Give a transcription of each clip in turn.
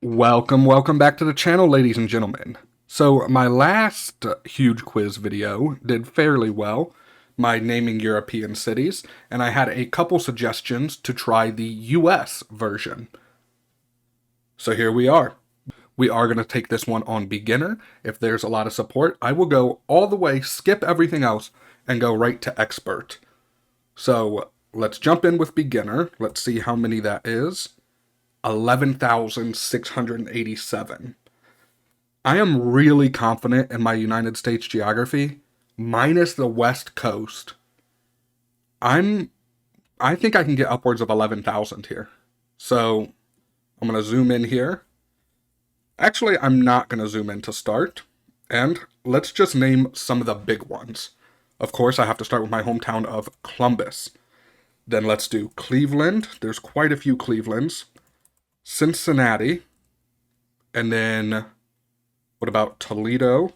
Welcome back to the channel, ladies and gentlemen. So my last huge quiz video did fairly well, my naming European cities, and I had a couple suggestions to try the US version. So here we are. We are going to take this one on beginner. If there's a lot of support, I will go all the way, skip everything else, and go right to expert. So let's jump in with beginner. Let's see how many that is. 11,687. I am really confident in my United States geography, minus the West Coast. I think I can get upwards of 11,000 here. So I'm going to zoom in here. Actually, I'm not going to zoom in to start. And let's just name some of the big ones. Of course, I have to start with my hometown of Columbus. Then let's do Cleveland. There's quite a few Clevelands. Cincinnati. And then what about Toledo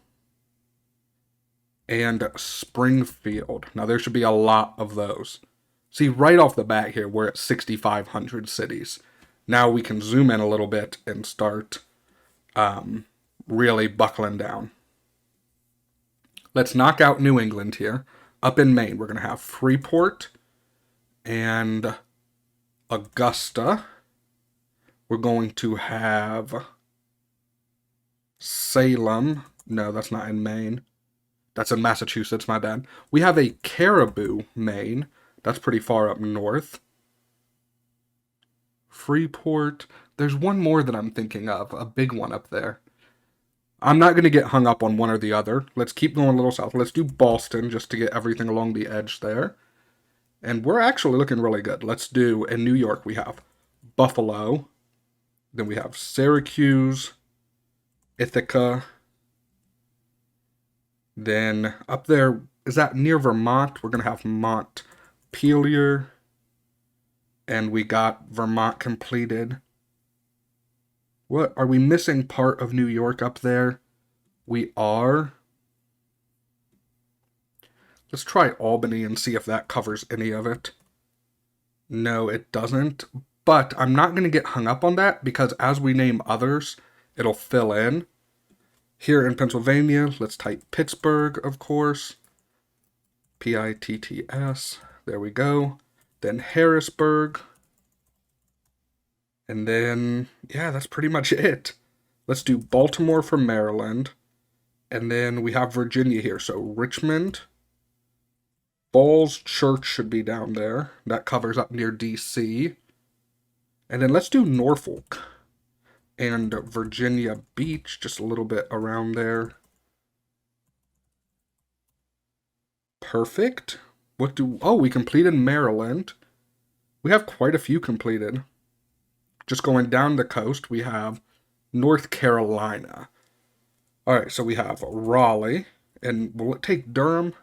and Springfield? Now, there should be a lot of those. See, right off the bat here, we're at 6,500 cities. Now we can zoom in a little bit and start really buckling down. Let's knock out New England here. Up in Maine, we're going to have Freeport and Augusta. We're going to have Salem. No, that's not in Maine. That's in Massachusetts, my bad. We have a Caribou, Maine. That's pretty far up north. Freeport. There's one more that I'm thinking of, a big one up there. I'm not going to get hung up on one or the other. Let's keep going a little south. Let's do Boston just to get everything along the edge there. And we're actually looking really good. Let's do, in New York, we have Buffalo. Then we have Syracuse, Ithaca. Then up there, is that near Vermont? We're going to have Montpelier. And we got Vermont completed. What? Are we missing part of New York up there? We are. Let's try Albany and see if that covers any of it. No, it doesn't. But I'm not going to get hung up on that because as we name others, it'll fill in. Here in Pennsylvania, let's type Pittsburgh, of course. Pitts. There we go. Then Harrisburg. And then, yeah, that's pretty much it. Let's do Baltimore for Maryland. And then we have Virginia here. So Richmond. Falls Church should be down there. That covers up near D.C. And then let's do Norfolk. And Virginia Beach, just a little bit around there. Perfect. We completed Maryland. We have quite a few completed. Just going down the coast, we have North Carolina. All right, so we have Raleigh. And will it take Durham?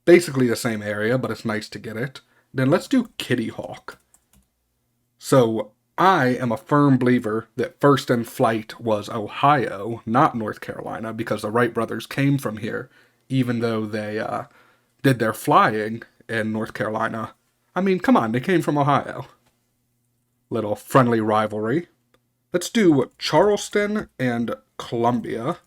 Basically the same area, but it's nice to get it. Then let's do Kitty Hawk. So I am a firm believer that first in flight was Ohio, not North Carolina, because the Wright brothers came from here, even though they did their flying in North Carolina. I mean, come on, they came from Ohio. Little friendly rivalry. Let's do Charleston and Columbia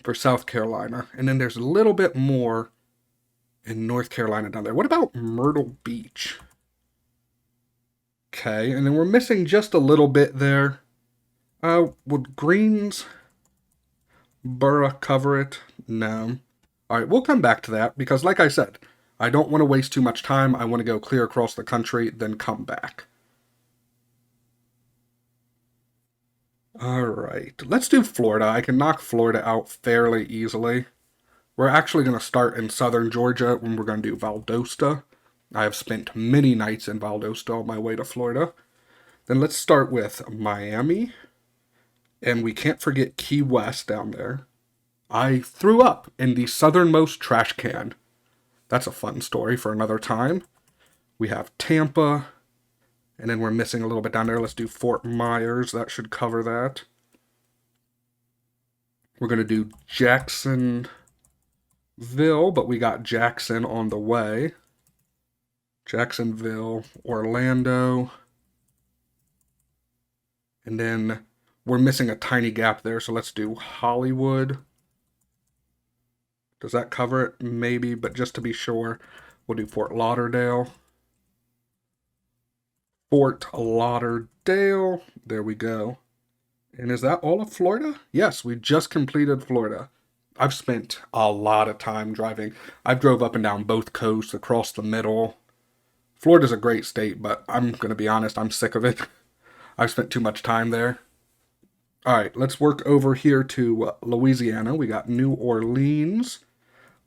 for South Carolina. And then there's a little bit more in North Carolina down there. What about Myrtle Beach? Okay, and then we're missing just a little bit there. Would Greensboro cover it? No. Alright, we'll come back to that because like I said, I don't want to waste too much time. I want to go clear across the country, then come back. Alright, let's do Florida. I can knock Florida out fairly easily. We're actually going to start in southern Georgia when we're going to do Valdosta. I have spent many nights in Valdosta on my way to Florida. Then let's start with Miami. And we can't forget Key West down there. I threw up in the southernmost trash can. That's a fun story for another time. We have Tampa. And then we're missing a little bit down there. Let's do Fort Myers. That should cover that. We're going to do Jacksonville, but we got Jackson on the way. Jacksonville, Orlando. And then we're missing a tiny gap there, so let's do Hollywood. Does that cover it? Maybe, but just to be sure, we'll do Fort Lauderdale. Fort Lauderdale. There we go. And is that all of Florida? Yes, we just completed Florida. I've spent a lot of time driving. I've drove up and down both coasts, across the middle. Florida's a great state, but I'm going to be honest, I'm sick of it. I've spent too much time there. All right, let's work over here to Louisiana. We got New Orleans,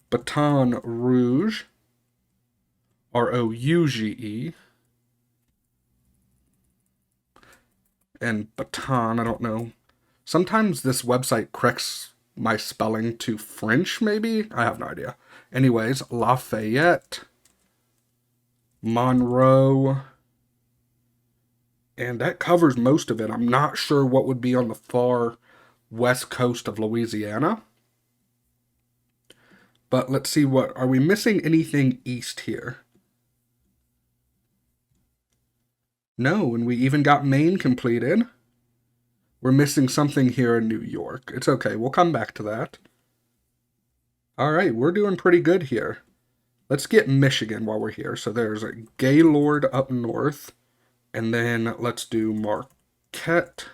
Baton Rouge, Rouge, and Baton, I don't know. Sometimes this website corrects my spelling to French, maybe? I have no idea. Anyways, Lafayette, Monroe, and that covers most of it. I'm not sure what would be on the far west coast of Louisiana. But let's see what... Are we missing anything east here? No, and we even got Maine completed. We're missing something here in New York. It's okay, we'll come back to that. Alright, we're doing pretty good here. Let's get Michigan while we're here. So there's a Gaylord up north. And then let's do Marquette.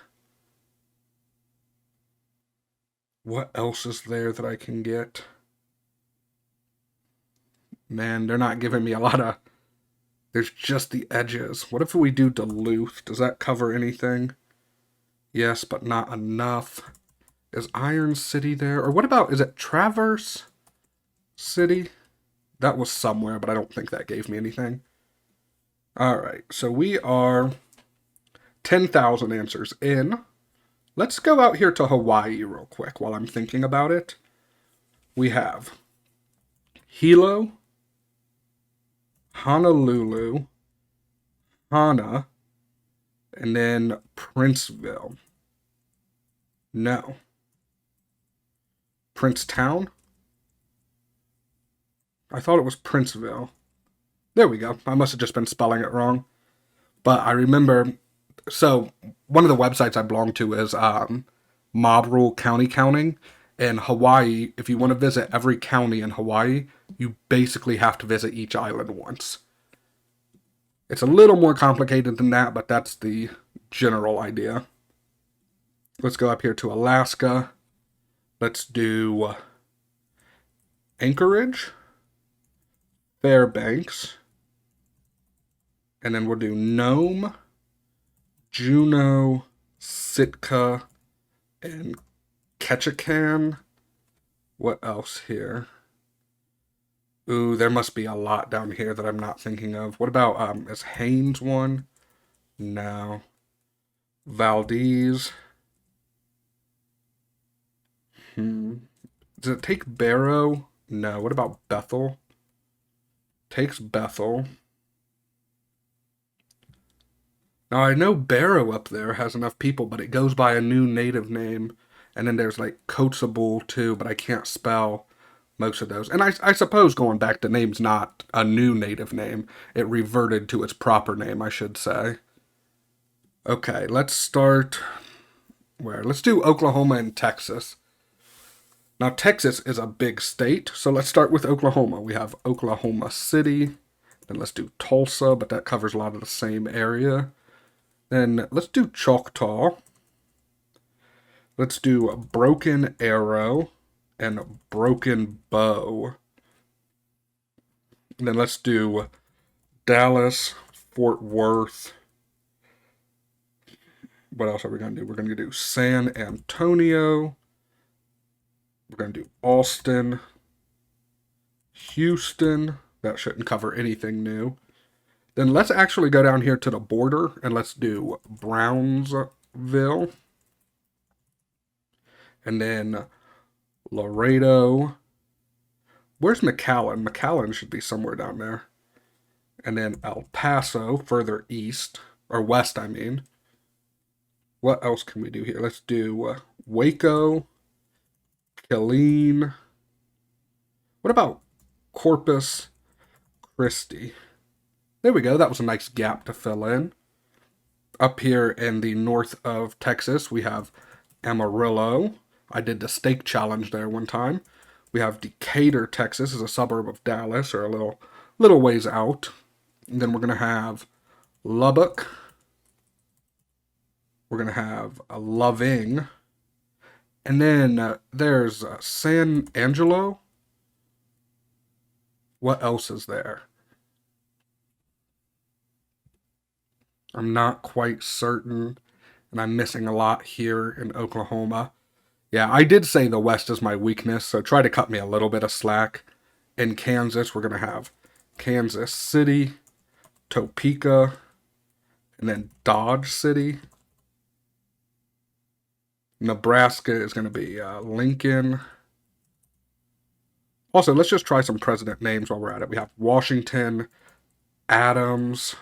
What else is there that I can get? Man, they're not giving me a lot of... There's just the edges. What if we do Duluth? Does that cover anything? Yes, but not enough. Is Iron City there? Or what about, is it Traverse City? That was somewhere, but I don't think that gave me anything. Alright, so we are 10,000 answers in. Let's go out here to Hawaii real quick while I'm thinking about it. We have Hilo, Honolulu, Hana, and then Princeville. No. Princetown? I thought it was Princeville. There we go. I must have just been spelling it wrong. But I remember... So, one of the websites I belong to is Mob Rule County Counting. In Hawaii, if you want to visit every county in Hawaii, you basically have to visit each island once. It's a little more complicated than that, but that's the general idea. Let's go up here to Alaska. Let's do Anchorage, Fairbanks, and then we'll do Nome, Juneau, Sitka, and Ketchikan. What else here? Ooh, there must be a lot down here that I'm not thinking of. What about, is Haines one? No. Valdez. Does it take Barrow? No. What about Bethel? Takes Bethel. Now, I know Barrow up there has enough people, but it goes by a new native name. And then there's, like, Kotzebue, too, but I can't spell most of those. And I suppose going back to name's not a new native name. It reverted to its proper name, I should say. Okay, let's start... Where? Let's do Oklahoma and Texas. Now, Texas is a big state, so let's start with Oklahoma. We have Oklahoma City. Then let's do Tulsa, but that covers a lot of the same area. Then let's do Choctaw. Let's do Broken Arrow and Broken Bow. And then let's do Dallas, Fort Worth. What else are we going to do? We're going to do San Antonio. We're going to do Austin, Houston. That shouldn't cover anything new. Then let's actually go down here to the border and let's do Brownsville. And then Laredo. Where's McAllen? McAllen should be somewhere down there. And then El Paso, further east, or west, I mean. What else can we do here? Let's do Waco, Killeen. What about Corpus Christi? There we go. That was a nice gap to fill in. Up here in the north of Texas, we have Amarillo. I did the steak challenge there one time. We have Decatur, Texas, is a suburb of Dallas, or a little ways out. And then we're gonna have Lubbock. We're gonna have Loving, and then there's San Angelo. What else is there? I'm not quite certain, and I'm missing a lot here in Oklahoma. Yeah, I did say the West is my weakness, so try to cut me a little bit of slack. In Kansas, we're going to have Kansas City, Topeka, and then Dodge City. Nebraska is going to be Lincoln. Also, let's just try some president names while we're at it. We have Washington, Adams,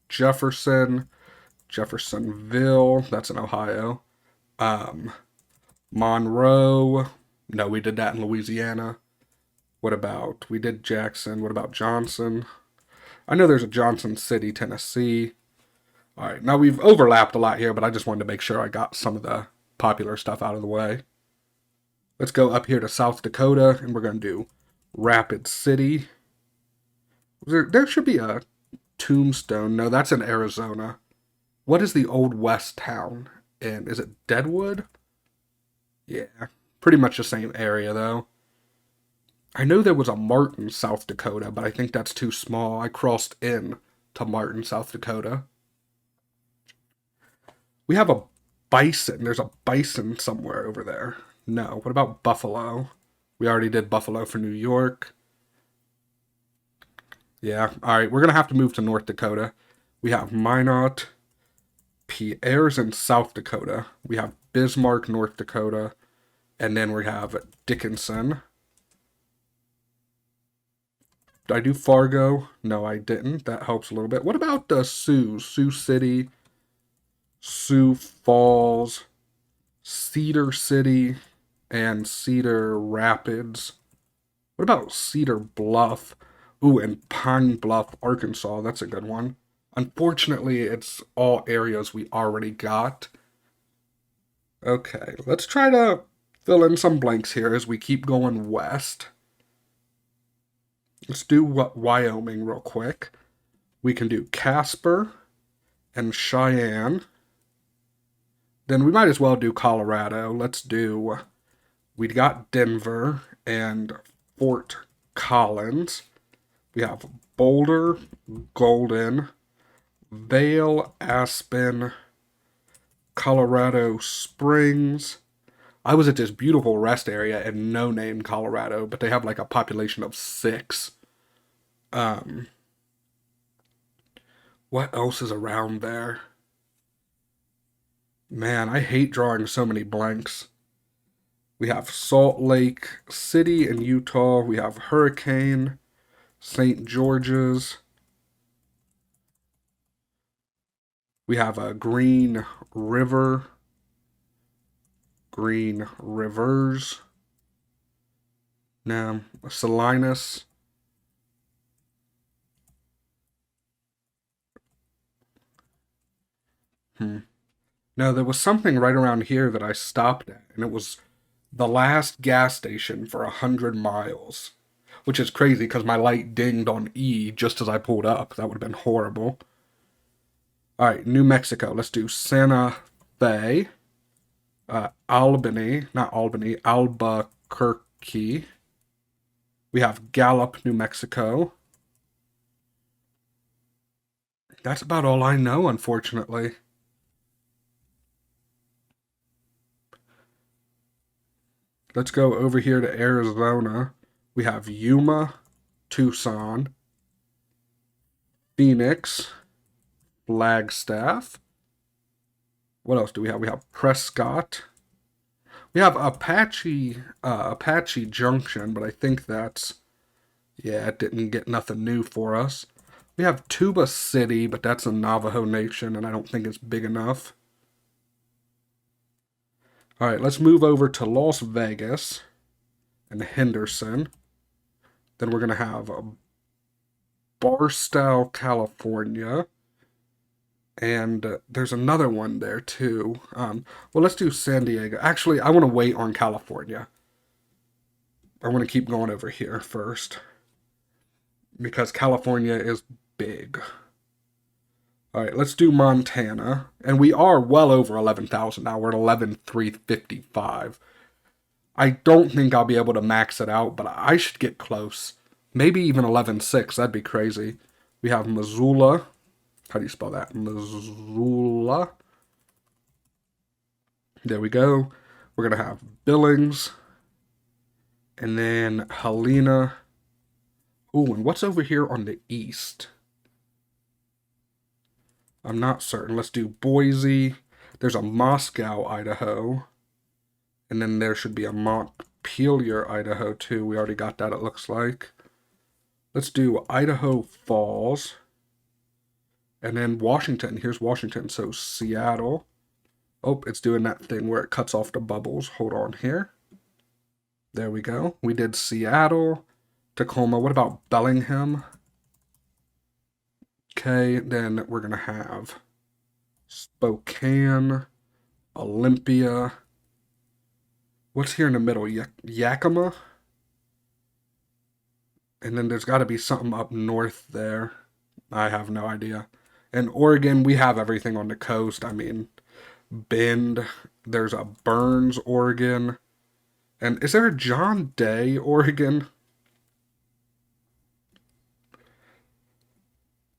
Jefferson, Jeffersonville, that's in Ohio. Monroe, no, we did that in Louisiana. What about, we did Jackson, what about Johnson? I know there's a Johnson City, Tennessee. All right, now we've overlapped a lot here, but I just wanted to make sure I got some of the popular stuff out of the way. Let's go up here to South Dakota, and we're going to do Rapid City. There should be a Tombstone. No, that's in Arizona. What is the Old West town? And is it Deadwood? Yeah, pretty much the same area, though. I know there was a Martin, South Dakota, but I think that's too small. I crossed in to Martin, South Dakota. We have a bison. There's a bison somewhere over there. No. What about Buffalo? We already did Buffalo for New York. Yeah. All right. We're going to have to move to North Dakota. We have Minot. Pierre's in South Dakota. We have Bismarck, North Dakota. And then we have Dickinson. Did I do Fargo? No, I didn't. That helps a little bit. What about Sioux? Sioux City, Sioux Falls, Cedar City, and Cedar Rapids. What about Cedar Bluff? Ooh, and Pine Bluff, Arkansas. That's a good one. Unfortunately, it's all areas we already got. Okay, let's try to fill in some blanks here as we keep going west. Let's do Wyoming real quick. We can do Casper and Cheyenne. Then we might as well do Colorado. We got Denver and Fort Collins. We have Boulder, Golden, Vail, Aspen, Colorado Springs. I was at this beautiful rest area in No Name, Colorado, but they have like a population of 6. What else is around there? Man, I hate drawing so many blanks. We have Salt Lake City in Utah. We have Hurricane, St. George's. We have a Green River, Green Rivers. Now, Salinas. No, there was something right around here that I stopped at, and it was the last gas station for 100 miles. Which is crazy because my light dinged on E just as I pulled up. That would have been horrible. Alright, New Mexico. Let's do Santa Fe. Albany. Not Albany. Albuquerque. We have Gallup, New Mexico. That's about all I know, unfortunately. Let's go over here to Arizona. We have Yuma, Tucson, Phoenix, Flagstaff. What else do we have? We have Prescott. We have Apache Junction, but I think that's, yeah, it didn't get nothing new for us. We have Tuba City, but that's a Navajo Nation, and I don't think it's big enough. All right, let's move over to Las Vegas and Henderson. Then we're going to have Barstow, California, And there's another one there too. Well, let's do San Diego. Actually, I want to wait on California. I want to keep going over here first because California is big. All right, let's do Montana. And we are well over 11,000 now. We're at 11,355. I don't think I'll be able to max it out, but I should get close. Maybe even 11,600. That'd be crazy. We have Missoula. How do you spell that? Missoula. There we go. We're going to have Billings. And then Helena. Ooh, and what's over here on the east? I'm not certain. Let's do Boise. There's a Moscow, Idaho. And then there should be a Montpelier, Idaho, too. We already got that, it looks like. Let's do Idaho Falls. And then Washington. Here's Washington. So Seattle. Oh, it's doing that thing where it cuts off the bubbles. Hold on here. There we go. We did Seattle, Tacoma. What about Bellingham? Okay, then we're going to have Spokane, Olympia. What's here in the middle? Yakima? And then there's got to be something up north there. I have no idea. And Oregon, we have everything on the coast. I mean, Bend. There's a Burns, Oregon. And is there a John Day, Oregon?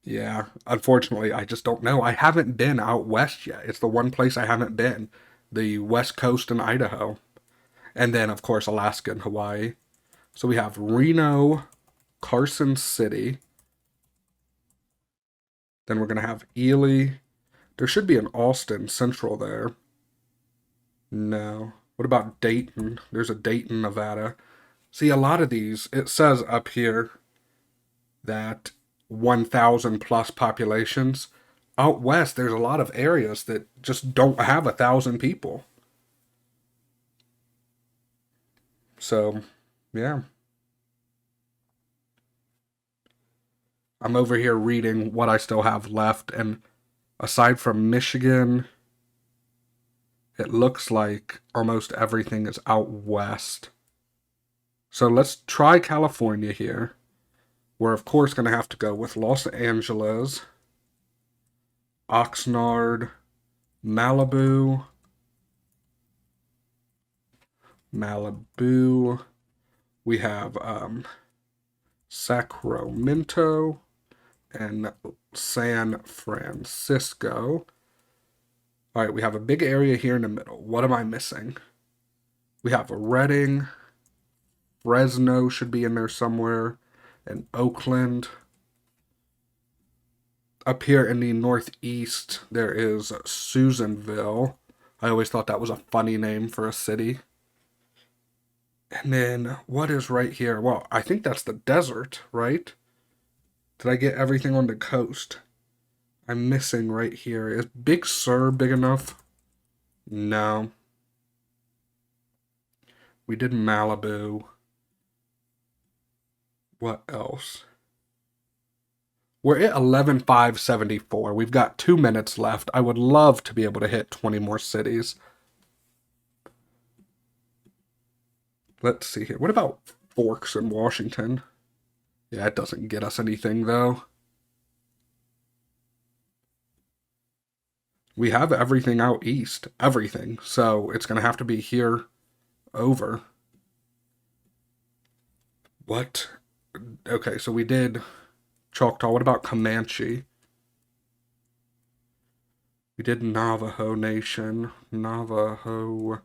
Yeah, unfortunately, I just don't know. I haven't been out west yet. It's the one place I haven't been. The West Coast and Idaho. And then, of course, Alaska and Hawaii. So we have Reno, Carson City. Then we're going to have Ely. There should be an Austin Central there. No. What about Dayton? There's a Dayton, Nevada. See, a lot of these, it says up here that 1,000 plus populations. Out west, there's a lot of areas that just don't have 1,000 people. So, yeah. I'm over here reading what I still have left, and aside from Michigan, it looks like almost everything is out west. So let's try California here. We're, of course, going to have to go with Los Angeles, Oxnard, Malibu. We have Sacramento and San Francisco. All right, we have a big area here in the middle. What am I missing? We have Redding. Fresno should be in there somewhere. And Oakland. Up here in the northeast, there is Susanville. I always thought that was a funny name for a city. And then, what is right here? Well, I think that's the desert, right? Did I get everything on the coast? I'm missing right here. Is Big Sur big enough? No. We did Malibu. What else? We're at 11,574. We've got 2 minutes left. I would love to be able to hit 20 more cities. Let's see here. What about Forks in Washington? Yeah, it doesn't get us anything, though. We have everything out east. Everything. So it's going to have to be here over. What? Okay, so we did Choctaw. What about Comanche? We did Navajo Nation. Navajo.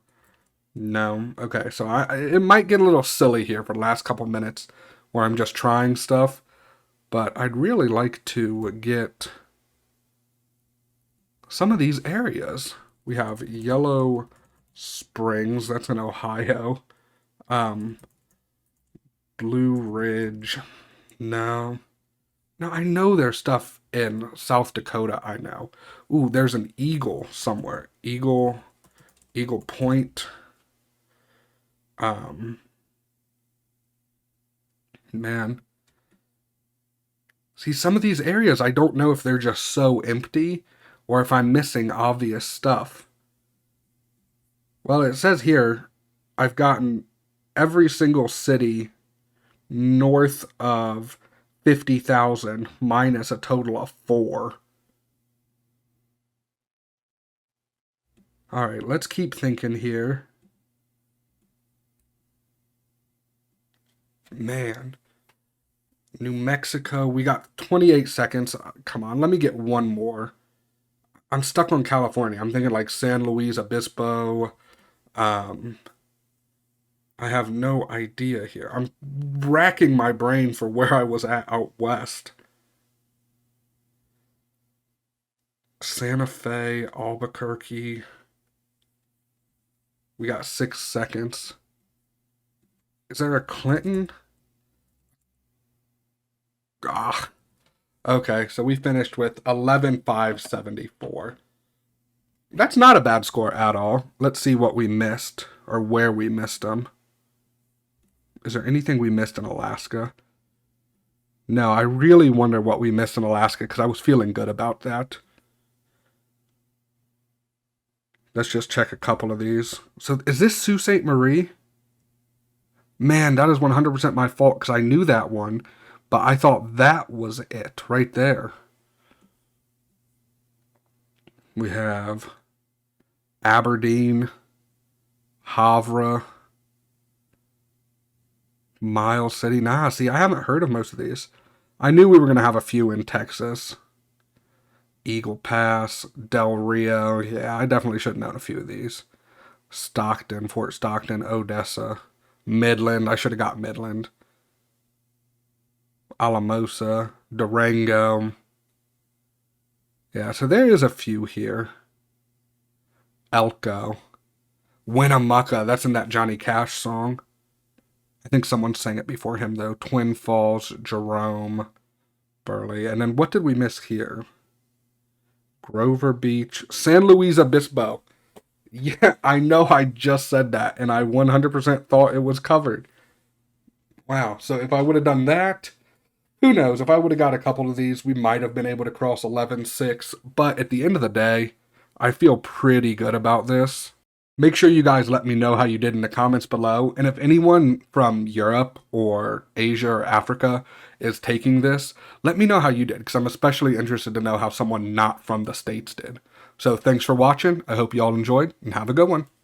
No. Okay, so it might get a little silly here for the last couple minutes where I'm just trying stuff. But I'd really like to get some of these areas. We have Yellow Springs. That's in Ohio. Blue Ridge. No. Now, I know there's stuff in South Dakota, I know. Ooh, there's an Eagle somewhere. Eagle Point. Man. See, some of these areas, I don't know if they're just so empty or if I'm missing obvious stuff. Well, it says here I've gotten every single city north of 50,000 minus a total of 4. All right, let's keep thinking here. Man, New Mexico, we got 28 seconds. Come on, let me get one more. I'm stuck on California. I'm thinking like San Luis Obispo. Um, I have no idea here. I'm racking my brain for where I was at out west. Santa Fe, Albuquerque. We got 6 seconds. Is there a Clinton? Ah. Okay, so we finished with 11,574. That's not a bad score at all. Let's see what we missed or where we missed them. Is there anything we missed in Alaska? No, I really wonder what we missed in Alaska because I was feeling good about that. Let's just check a couple of these. So is this Sault Ste. Marie? Man, that is 100% my fault because I knew that one, but I thought that was it right there. We have Aberdeen, Havre, Miles City. Nah, see, I haven't heard of most of these. I knew we were going to have a few in Texas. Eagle Pass, Del Rio. Yeah, I definitely should have known a few of these. Stockton, Fort Stockton, Odessa, Midland. I should have got Midland. Alamosa, Durango. Yeah, so there is a few here. Elko. Winnemucca. That's in that Johnny Cash song. I think someone sang it before him, though. Twin Falls, Jerome, Burley. And then what did we miss here? Grover Beach, San Luis Obispo. Yeah, I know I just said that, and I 100% thought it was covered. Wow, so if I would have done that, who knows? If I would have got a couple of these, we might have been able to cross 11-6. But at the end of the day, I feel pretty good about this. Make sure you guys let me know how you did in the comments below. And if anyone from Europe or Asia or Africa is taking this, let me know how you did, because I'm especially interested to know how someone not from the States did. So thanks for watching. I hope you all enjoyed, and have a good one.